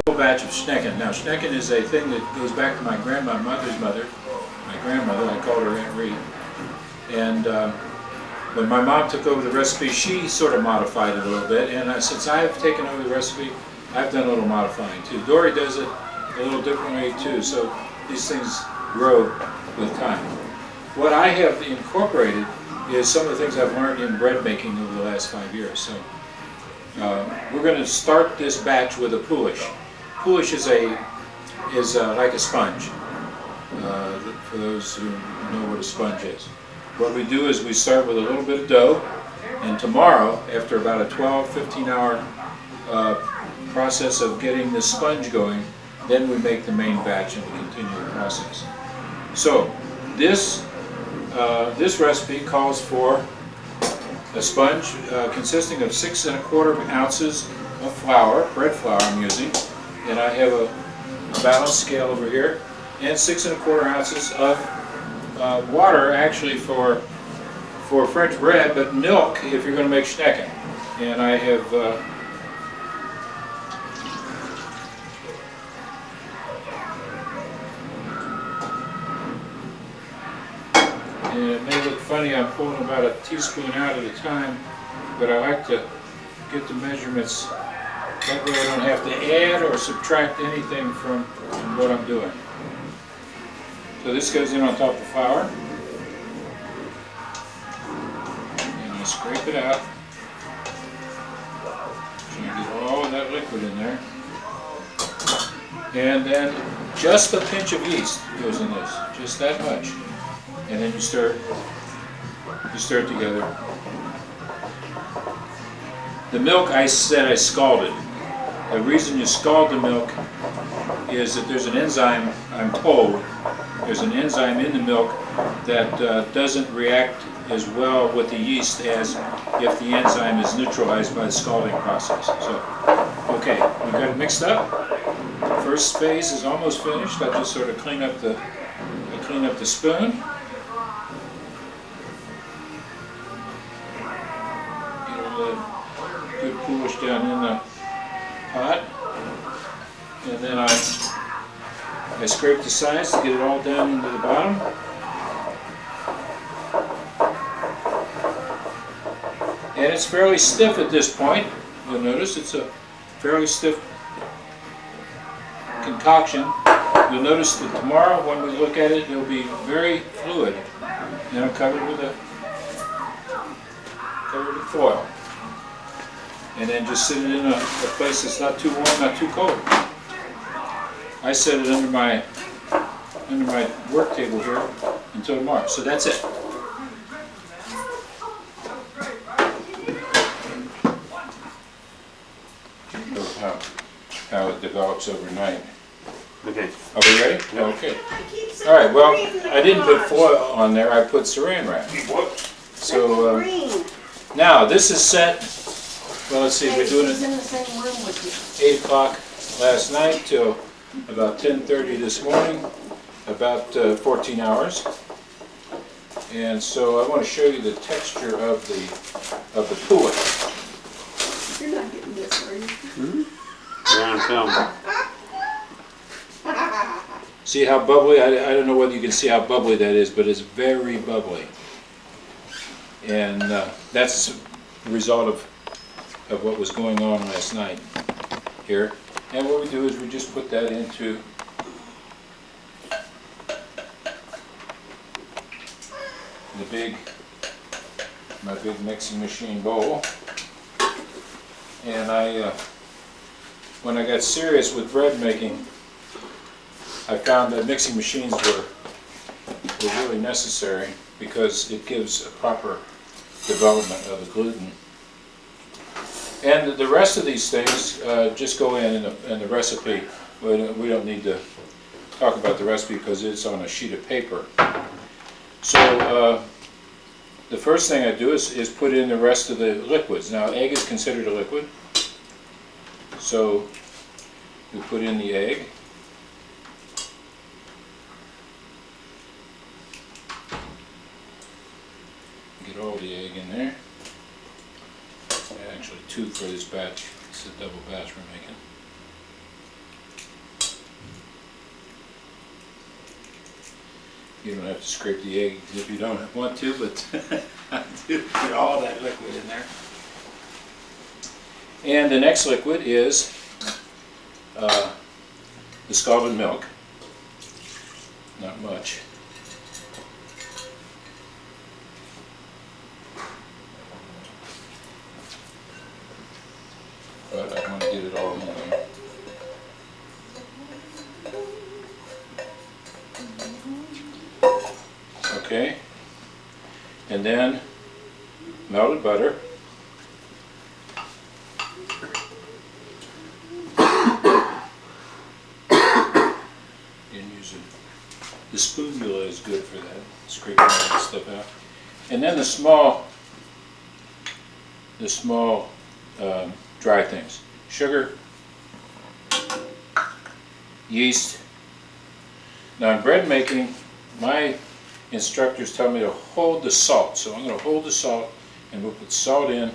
whole batch of Schnecken. Now Schnecken is a thing that goes back to my grandmother's mother, my grandmother. I called her Aunt Ree. And when my mom took over the recipe, she sort of modified it a little bit. And since I've taken over the recipe, I've done a little modifying too. Dory does it a little differently too. So these things grow with time. What I have incorporated is some of the things I've learned in bread making over the last 5 years. So we're going to start this batch with a poulish. Poulish is like a sponge. For those who know what a sponge is. What we do is we start with a little bit of dough, and tomorrow, after about a 12-15 hour process of getting the sponge going, then we make the main batch and we continue the process. So this recipe calls for a sponge consisting of 6 1/4 ounces of flour, bread flour I'm using, and I have a balance scale over here, and 6 1/4 ounces of water, actually for French bread, but milk if you're going to make Schnecken. And I have and it may look funny, I'm pulling about a teaspoon out at a time, but I like to get the measurements that way I don't have to add or subtract anything from what I'm doing. So this goes in on top of the flour, and you scrape it out so you get all that liquid in there. And then just a pinch of yeast goes in this, just that much. And then you stir it together. The milk, I said I scalded. The reason you scald the milk is that there's an enzyme, I'm told, there's an enzyme in the milk that doesn't react as well with the yeast as if the enzyme is neutralized by the scalding process. So, okay, we've got it mixed up. First phase is almost finished. I just sort of clean up the spoon. Get all the good poulish down in the pot, and then I scrape the sides to get it all down into the bottom. And it's fairly stiff at this point. You'll notice it's a fairly stiff concoction. You'll notice that tomorrow when we look at it, it'll be very fluid. And I'm covered with foil. And then just sit it in a place that's not too warm, not too cold. I set it under my work table here until tomorrow. So that's it. How it develops overnight. Okay. Are we ready? Yeah. Okay. All right. Well, I didn't put foil on there. I put saran wrap. So now this is set. Well, let's see. We're doing it 8 o'clock last night till about 10:30 this morning. About 14 hours. And so I want to show you the texture of the poulet. You're not getting this, are you? Mm-hmm. Yeah, film. See how bubbly? I don't know whether you can see how bubbly that is, but it's very bubbly. And that's the result of what was going on last night here. And what we do is we just put that into my big mixing machine bowl. And when I got serious with bread making, I found that mixing machines were really necessary because it gives a proper development of the gluten. And the rest of these things just go in the recipe. We don't need to talk about the recipe because it's on a sheet of paper. So the first thing I do is put in the rest of the liquids. Now egg is considered a liquid. So we put in the egg. Get all the egg in there. Actually 2 for this batch. It's a double batch we're making. You don't have to scrape the egg if you don't want to, but I do put all that liquid in there. And the next liquid is the scalded milk. Not much. But I want to get it all in there. Okay, and then melted butter. And use the spoonula is good for that, scrape all that stuff out. And then the small dry things: sugar, yeast. Now in bread making, my instructors tell me to hold the salt, so I'm going to hold the salt, and we'll put salt in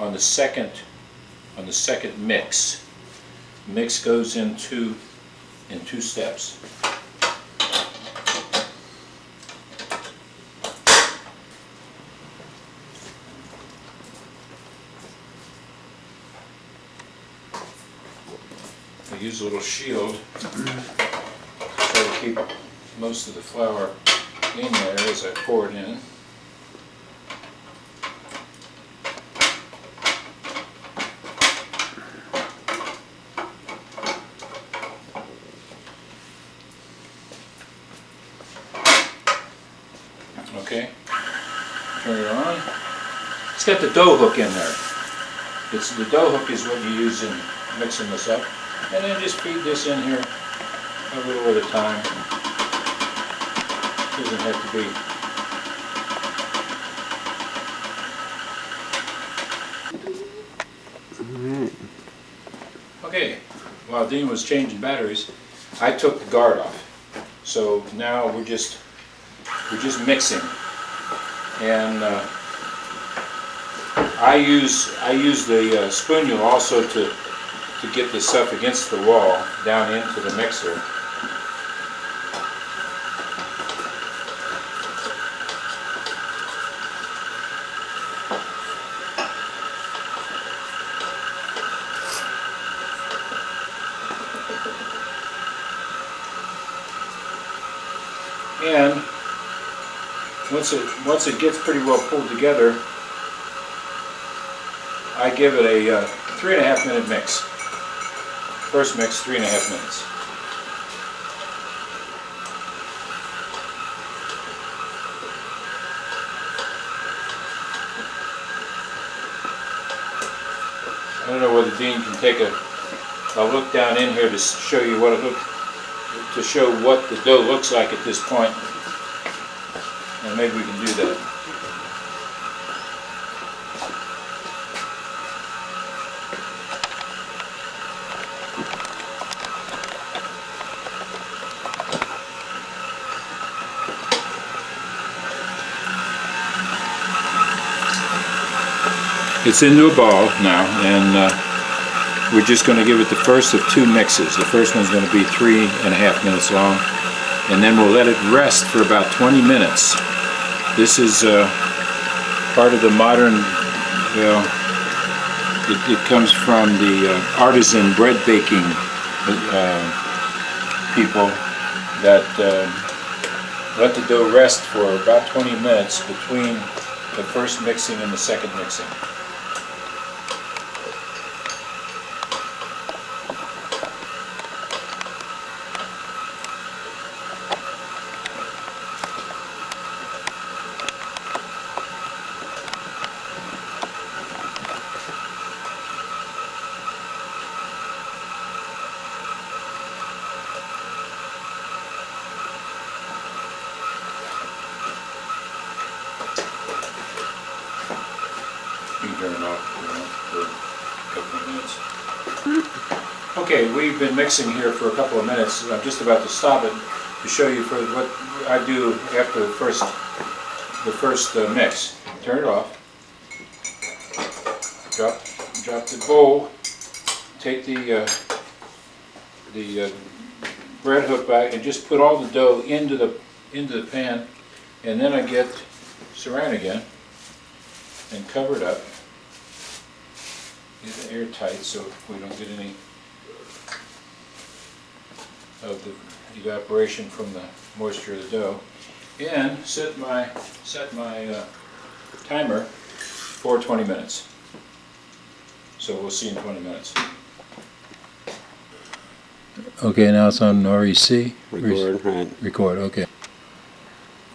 on the second mix. The mix goes in two steps. I use a little shield to try to keep most of the flour in there as I pour it in. Okay, turn it on. It's got the dough hook in there. The dough hook is what you use in mixing this up. And then just feed this in here a little at a time. Doesn't have to be. Okay, while Dean was changing batteries, I took the guard off. So now we're just mixing, and I use the spoonula also to get the stuff against the wall down into the mixer. And once it gets pretty well pulled together, I give it a 3.5 minute mix. First mix, 3.5 minutes. I don't know whether Dean can take a look down in here to show you what what the dough looks like at this point, and maybe we can do that. It's into a ball now, and we're just going to give it the first of 2 mixes. The first one's going to be 3.5 minutes long, and then we'll let it rest for about 20 minutes. This is part of the modern, well, it comes from the artisan bread baking people that let the dough rest for about 20 minutes between the first mixing and the second mixing. Turn it off for a couple of minutes. Okay, we've been mixing here for a couple of minutes. I'm just about to stop it to show you for what I do after the first mix. Turn it off. Drop the bowl. Take the bread hook back and just put all the dough into into the pan, and then I get saran again and cover it up. Get it airtight so we don't get any of the evaporation from the moisture of the dough, and set my timer for 20 minutes. So we'll see in 20 minutes. Okay, now it's on REC. Record, right. Record, okay.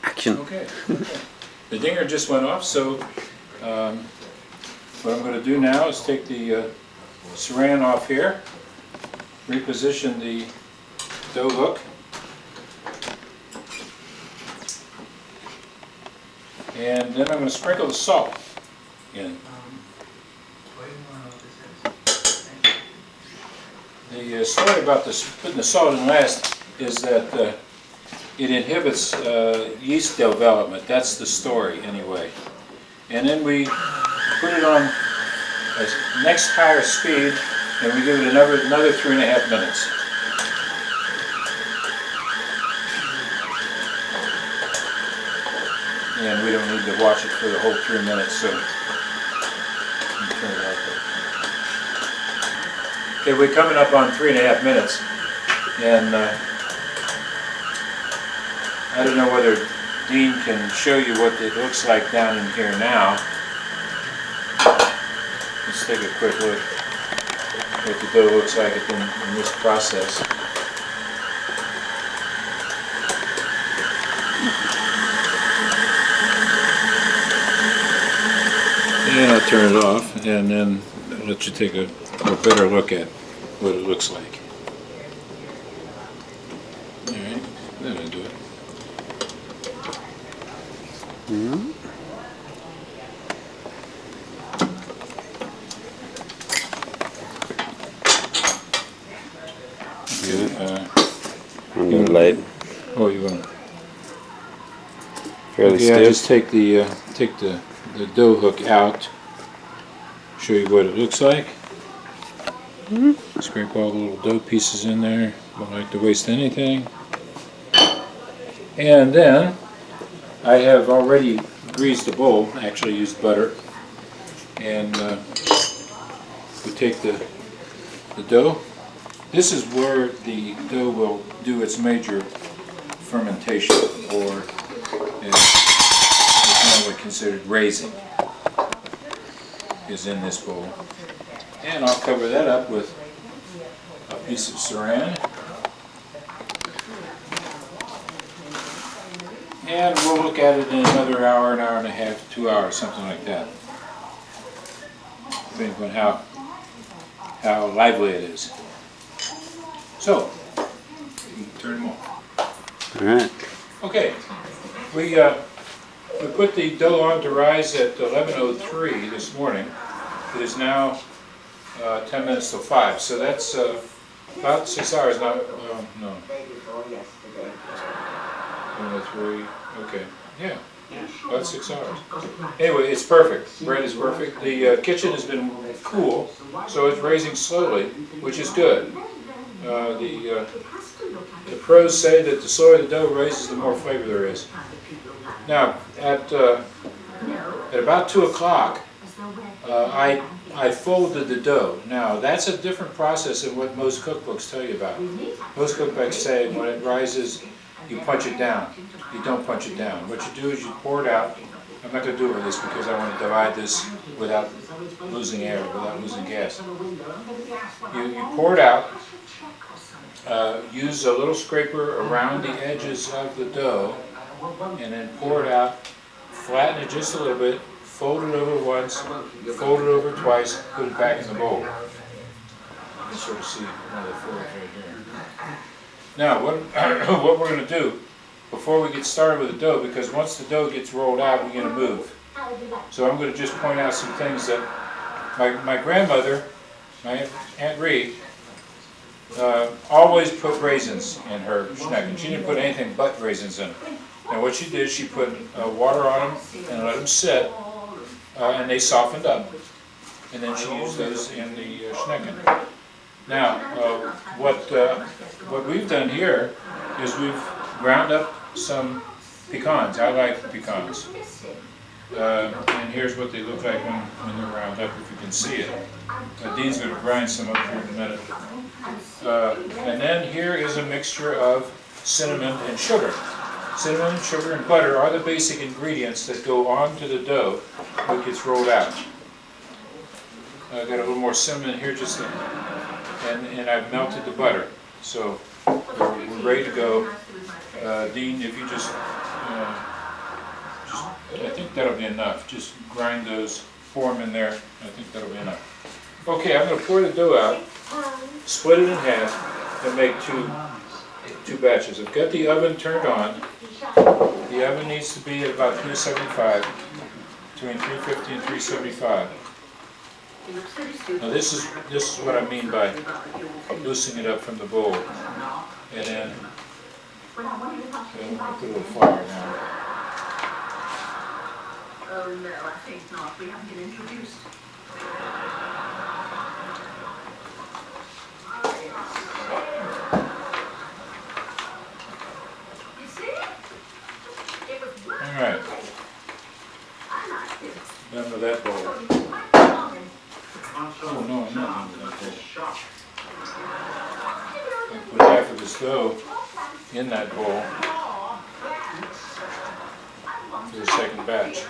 Action. Okay. The dinger just went off, so what I'm going to do now is take the saran off here, reposition the dough hook, and then I'm going to sprinkle the salt in. The story about putting the salt in last is that it inhibits yeast development. That's the story, anyway. And then we put it on a next higher speed, and we give it another 3.5 minutes. And we don't need to watch it for the whole 3 minutes, so turn it off there. Okay, we're coming up on 3.5 minutes, and I don't know whether Dean can show you what it looks like down in here now. Let's take a quick look at what the dough looks like in this process. And I'll turn it off, and then I'll let you take a better look at what it looks like. Alright, that'll do it. Mm-hmm. On the light. Oh, you want to? Fairly Okay, I stiff. just take the dough hook out. Show you what it looks like. Scrape all the little dough pieces in there. Don't like to waste anything. And then I have already greased the bowl. Actually used butter. And we take the dough. This is where the dough will do its major fermentation, or it's normally considered raising, is in this bowl. And I'll cover that up with a piece of saran. And we'll look at it in another hour, an hour and a half, 2 hours, something like that. Depending on how lively it is. So, you can turn them off. All right. Okay, we put the dough on to rise at 11:03 this morning. It is now 10 minutes till 5, so that's about 6 hours. Not no. 11:03. Okay, yeah, about 6 hours. Anyway, it's perfect. Bread is perfect. The kitchen has been cool, so it's raising slowly, which is good. The pros say that the slower the dough raises, the more flavor there is. Now, at about 2 o'clock, I folded the dough. Now, that's a different process than what most cookbooks tell you about. Most cookbooks say when it rises, you punch it down. You don't punch it down. What you do is you pour it out. I'm not going to do it with this because I want to divide this without losing air, without losing gas. You pour it out. Use a little scraper around the edges of the dough, and then pour it out, flatten it just a little bit, fold it over once, fold it over twice, put it back in the bowl. You can sort of see one of the folds right here. Now, what we're going to do before we get started with the dough, because once the dough gets rolled out, we're going to move. So I'm going to just point out some things that my grandmother, my Aunt Ree, always put raisins in her Schnecken. She didn't put anything but raisins in it. And what she did, she put water on them and let them sit, and they softened up. And then she used those in the Schnecken. Now, what we've done here is we've ground up some pecans. I like pecans. And here's what they look like when they're ground up, if you can see it. Dean's going to grind some up here in a minute. And then here is a mixture of cinnamon and sugar. Cinnamon, sugar, and butter are the basic ingredients that go onto the dough when it gets rolled out. I've got a little more cinnamon here, and I've melted the butter. So we're ready to go. Dean, if you just, I think that'll be enough. Just grind those, pour them in there. I think that'll be enough. Okay, I'm going to pour the dough out, split it in half, and make two batches. I've got the oven turned on. The oven needs to be at about 375, between 350 and 375. Now this is what I mean by loosening it up from the bowl, and then I'll put a little flour now. Oh no, I think not. We haven't been introduced. You see? It was worth All right, I like it. done with that bowl. Oh no, I'm not done with that bowl. I'll put half of this dough in that bowl for the second batch.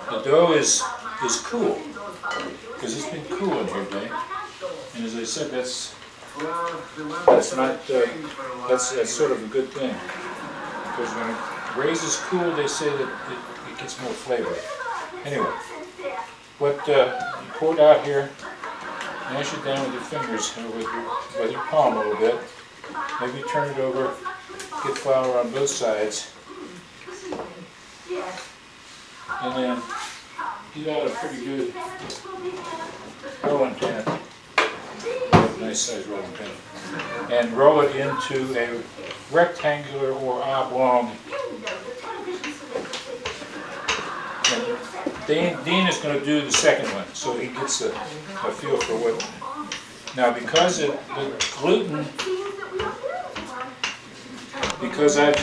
The dough is cool, because it's been cool in here today. And as I said, that's sort of a good thing, because when it raises cool, they say that it gets more flavor. Anyway, what you poured out here, mash it down with your fingers, or with your palm a little bit. Maybe turn it over, get flour on both sides, and then get out a pretty good rolling pin, nice size rolling pin, and roll it into a rectangular or oblong. And Dean is going to do the second one, so he gets a feel for what. Now, because the gluten, because I've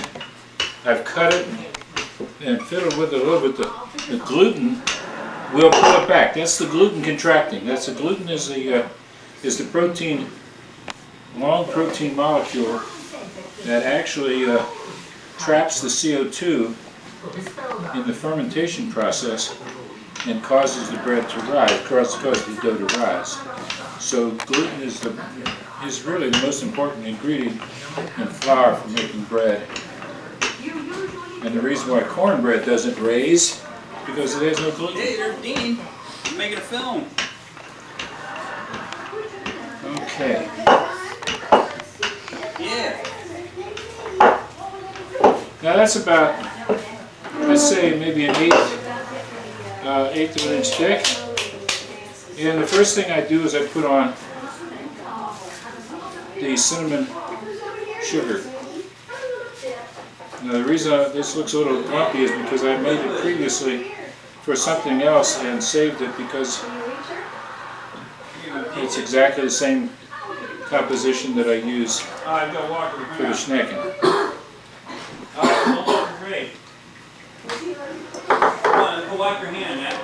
cut it and fiddled with it a little bit, the gluten will pull it back. That's the gluten contracting. That's the gluten is the protein, long protein molecule that actually traps the CO2 in the fermentation process and causes the bread to rise, causes the dough to rise. So gluten is really the most important ingredient in flour for making bread. And the reason why cornbread doesn't raise, because it has no gluten. Hey, there's Dean. You're making a film. Okay. Yeah. Now that's about, let's say maybe an eighth of an inch thick. And the first thing I do is I put on the cinnamon sugar. Now the reason this looks a little lumpy is because I made it previously for something else and saved it because it's exactly the same composition that I use for the Schnecken. Go wipe your hand, man.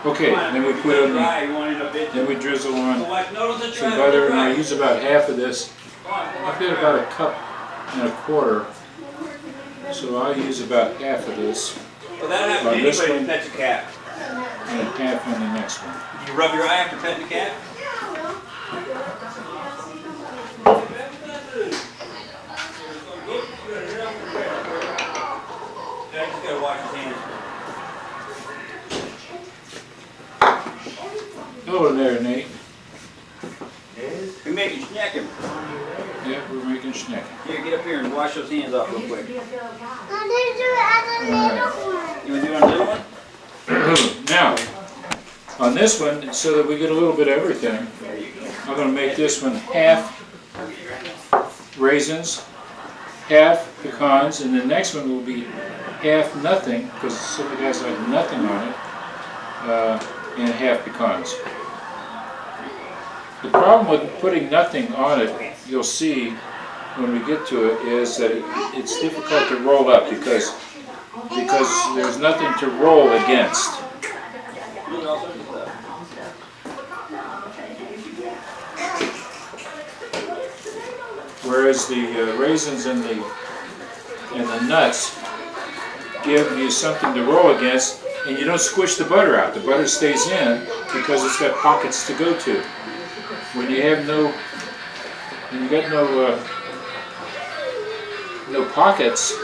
Okay, then we put on then we drizzle on some butter, and I use about half of this. I've got about a cup and a quarter, so I'll use about half of this Well, that'll happen to anybody who pets a cat. and half on the next one. You rub your eye after petting the cat? Yeah, you just gotta wash his hands. Hello there, Nate. We're making Schnecken. Yeah, we're making Schnecken. Here, get up here and wash those hands off real quick. You Alright. want to do it on the little one? Now, on this one, so that we get a little bit of everything, I'm going to make this one half raisins, half pecans, and the next one will be half nothing, because it has like nothing on it, and half pecans. The problem with putting nothing on it, you'll see, when we get to it is that it's difficult to roll up because there's nothing to roll against. Look at all sorts of stuff. Whereas the raisins and the nuts give you something to roll against, and you don't squish the butter out. The butter stays in because it's got pockets to go to. When you have no pockets,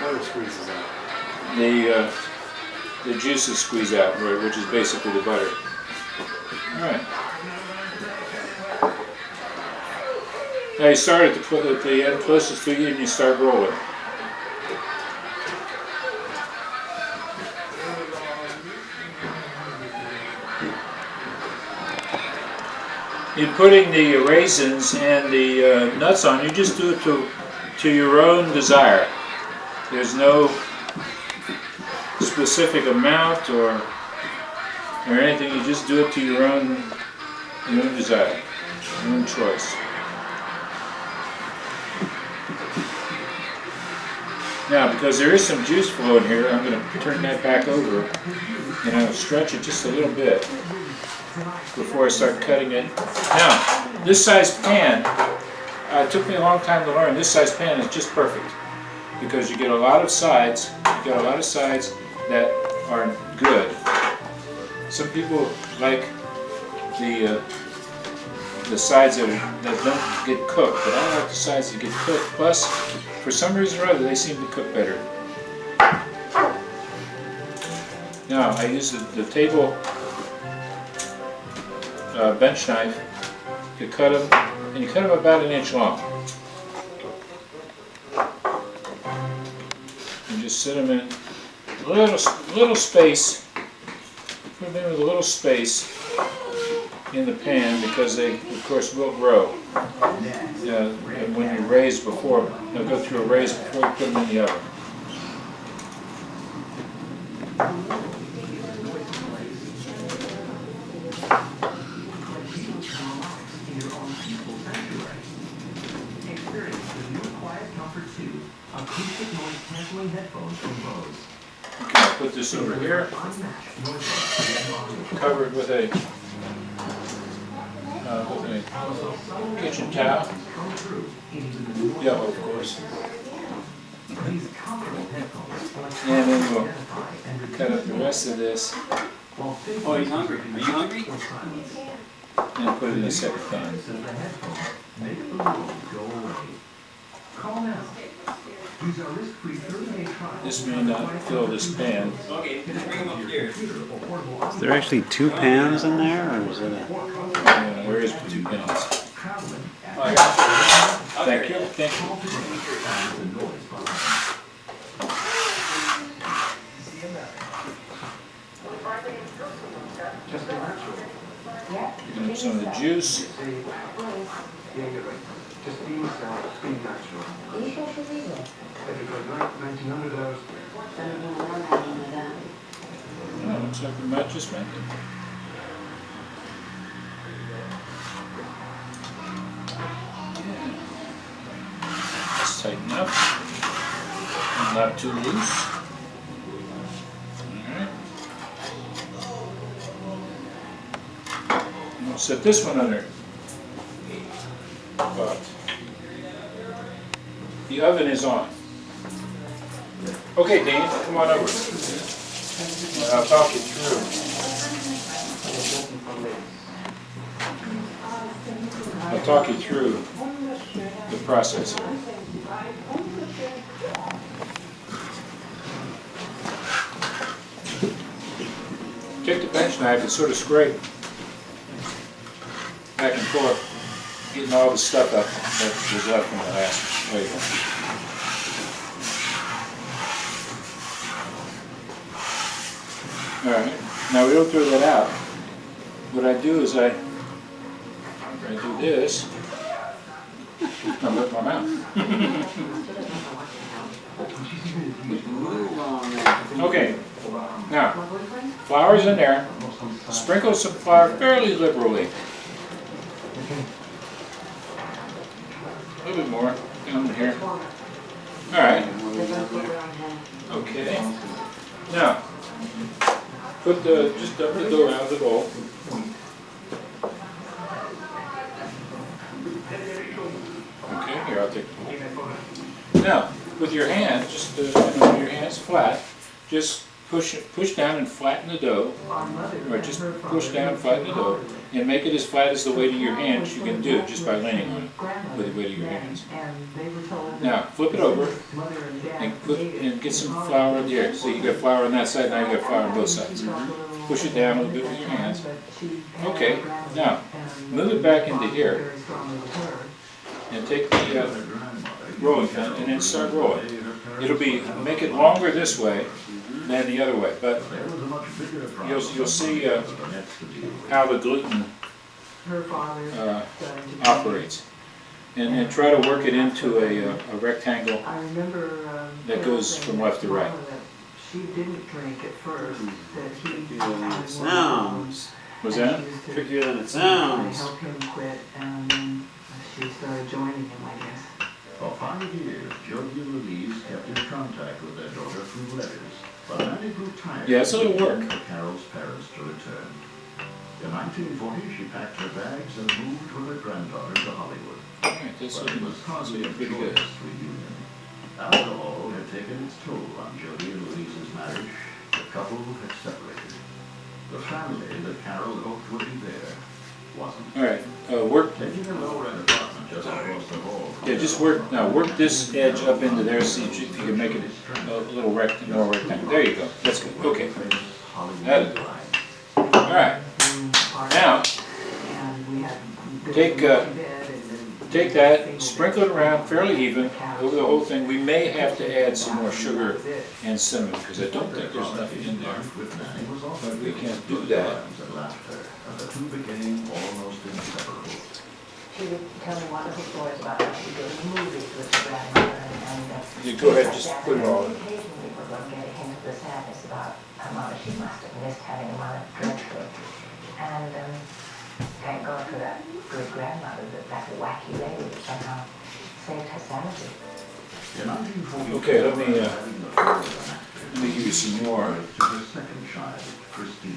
Butter squeezes out. the juices squeeze out, right, which is basically the butter. All right. Now you start at the end closest to you, and you start rolling. In putting the raisins and the nuts on, you just do it to your own desire. There's no specific amount or anything. You just do it to your own desire, your own choice. Now, because there is some juice flowing here, I'm going to turn that back over and I'll stretch it just a little bit before I start cutting it. Now, this size pan, it took me a long time to learn, this size pan is just perfect because you get a lot of sides, that are good. Some people like the sides that don't get cooked, but I like the sides that get cooked. Plus, for some reason or other, they seem to cook better. Now, I use the table bench knife to cut them, and you cut them about 1 inch long. And just sit them in a little space. Put them in with a little space in the pan because they, of course, will grow. And when you raise before, they'll go through a raise before you put them in the oven. Okay, I'll put this over here, covered with a kitchen towel, yellow of course, and then we'll cut up the rest of this Oh, he's hungry. Are you hungry? and put it in a separate pan. This may not fill this pan. Okay, just bring him upstairs. Is there actually 2 pans in there, or is it a... There is 2 pans. Oh, I got you. Thank you. Thank you. And some of the juice. Oh, looks like we might just make it. Let's tighten up. And not too loose. Alright. We'll set this one under. But the oven is on. Okay, Dean, come on over. And I'll talk you through. I'll talk you through the process here. Take the bench knife and sort of scrape back and forth, getting all the stuff up that was left from the last label. Alright, now we don't throw that out. What I do is I do this, I lift my mouth. Okay, now, flour's in there. Sprinkle some flour fairly liberally. little bit more down in here. All right. Okay. Now, put just dump the dough out of the bowl. Okay, here I'll take the bowl. Now, with your hands, just your hands flat, just push down and flatten the dough, or just push down and flatten the dough, and make it as flat as the weight of your hands you can do just by leaning on it with the weight of your hands. Now, flip it over and get some flour in there. So you got flour on that side, now you got flour on both sides. Push it down a little bit with your hands. Okay, now move it back into here and take the rolling pin and then start rolling. It'll be, make it longer this way than the other way, but you'll see how the gluten operates. And then try to work it into a rectangle that goes from left to right. She didn't drink at first, that he It sounds. Was that? Trickier than it sounds. I helped him quit, and then she started joining him, I guess. For 5 years, Jody and Louise kept in contact with their daughter through letters, but Annie grew tired. Yeah, it's a little work. For Carol's parents to return. In 1940, she packed her bags and moved with her granddaughter to Hollywood. All right, that's But it was hardly a pretty good. joyous reunion. Alcohol had taken its toll on Jody and Louise's marriage. The couple had separated. The family that Carol hoped would be there wasn't. All right, work. Taking a low-rent apartment just across the hall. Yeah, just work. Now work this edge up into there. See if you can make it a little more rectangle. There you go. That's good. Okay. That is good. All right. Now take that, sprinkle it around fairly even over the whole thing. We may have to add some more sugar and cinnamon because I don't think there's enough in there. But we can't do that. The two became almost inseparable. She would tell me wonderful stories about how she goes to movies with her grandmother and You go ahead, just put it all in. occasionally we're going to get a hint of the sadness about her mother. She must have missed having a mother dreadfully. And thank God for that good grandmother, that wacky lady that somehow saved her sanity. In 1942, Okay, let me give you some more. to her second child, Christine.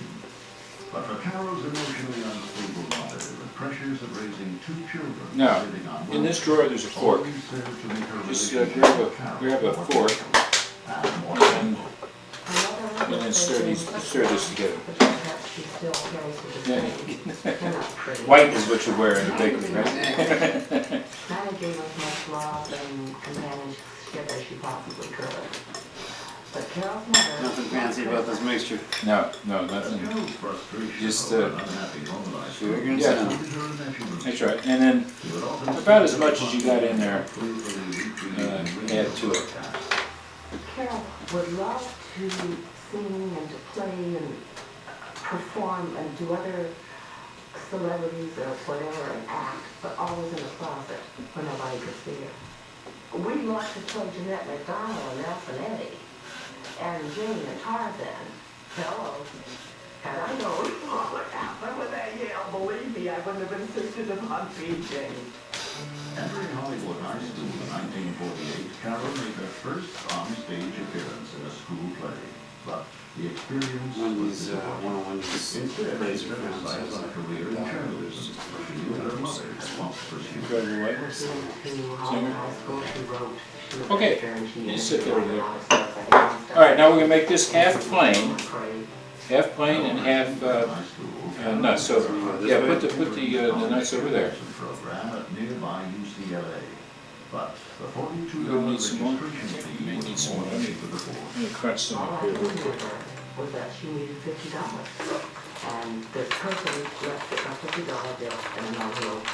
But for Carol's emotionally unstable mother, the pressures of raising 2 children Now, living on in this drawer there's a fork. always served to make her Just relationship grab a with Carol fork and more and then stir this together. She still carries to the Yeah. They're not pretty. White is what you wear in the bakery, right? Nana gave us much love and companionship as she possibly could. But Carol's mother... Nothing fancy about this mixture. No, nothing. Carol's frustration Just, over an unhappy home life Sugar and Yeah. cinnamon. led her and nephew That's right. And then He would often about as much as you got in there, playfully recreate add to it. Carol would love to sing and to play and perform and do other celebrities or whatever and act, but always in the closet where nobody could see her. We loved to play Jeanette McDonald and Nelson Eddy and Jane and Tarzan. Hello. And I know what would happen when they yelled. Believe me, I wouldn't have insisted upon being Jane. Entering Hollywood High School in 1948, Carol made her first on-stage appearance in a school play. But the experience was disappointing. Instead, she set her sights on a career in journalism. She knew her mother had once pursued. Incredible White. To high school, she wrote. Okay, you sit there with it. All right, now we're gonna make this half plain and half nuts. So yeah, put the nuts over there. Program at nearby UCLA. But the $42 We'll need some more. registration fee May was need some more more. than Let paid for the course. me crunch some All up I here knew real with quick. her was that she needed $50. And this person left a $50 bill and an envelope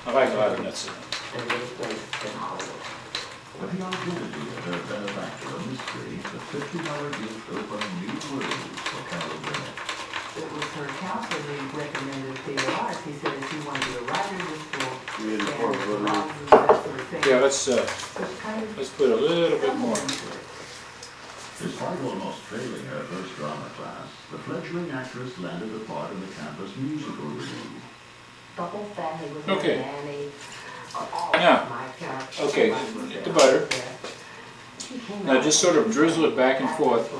I like a lot of nuts in it. in a little place in Hollywood. With the identity of her benefactor a mystery, the $50 gift opened new worlds for Carol Burnett. It was her counselor who recommended theater arts. He said if you want to be a writer, this will You stand need a fork, as wouldn't long you? as that sort of thing. Yeah, let's Which kind of put a little bit more. Despite almost failing her first drama class, the fledgling actress landed a part in the campus musical review. the whole family was Okay. Nanny. All Now, my Okay, get the butter. Now just sort of drizzle it back and forth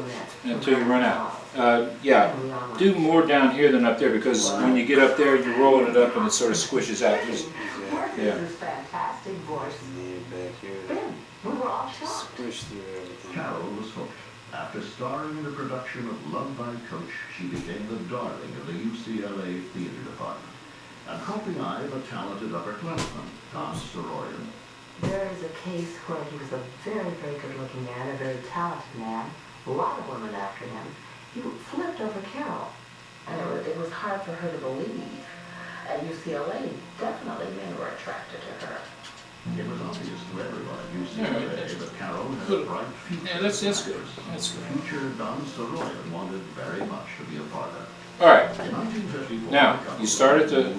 until you run out. Yeah, do more down here than up there because when you get up there, you're rolling it up and it sort of squishes out. Just, yeah. This fantastic voice. Name back here. Ben, we were all shocked. Squish through everything. Carol was hooked. After starring in a production of Love by Coach, she became the darling of the UCLA theater department and caught the eye of a talented upperclassman, Tom Soroyan. There is a case where he was a very, very good-looking man, a very talented man, a lot of women after him. He flipped over Carol, and it was hard for her to believe. At UCLA, definitely men were attracted to her. It was obvious to everyone at UCLA that Carol had a bright future. Yeah, that's good. That's good. A future Don Soroyan wanted very much to be a part of. All right. In 1954, Now, you start at the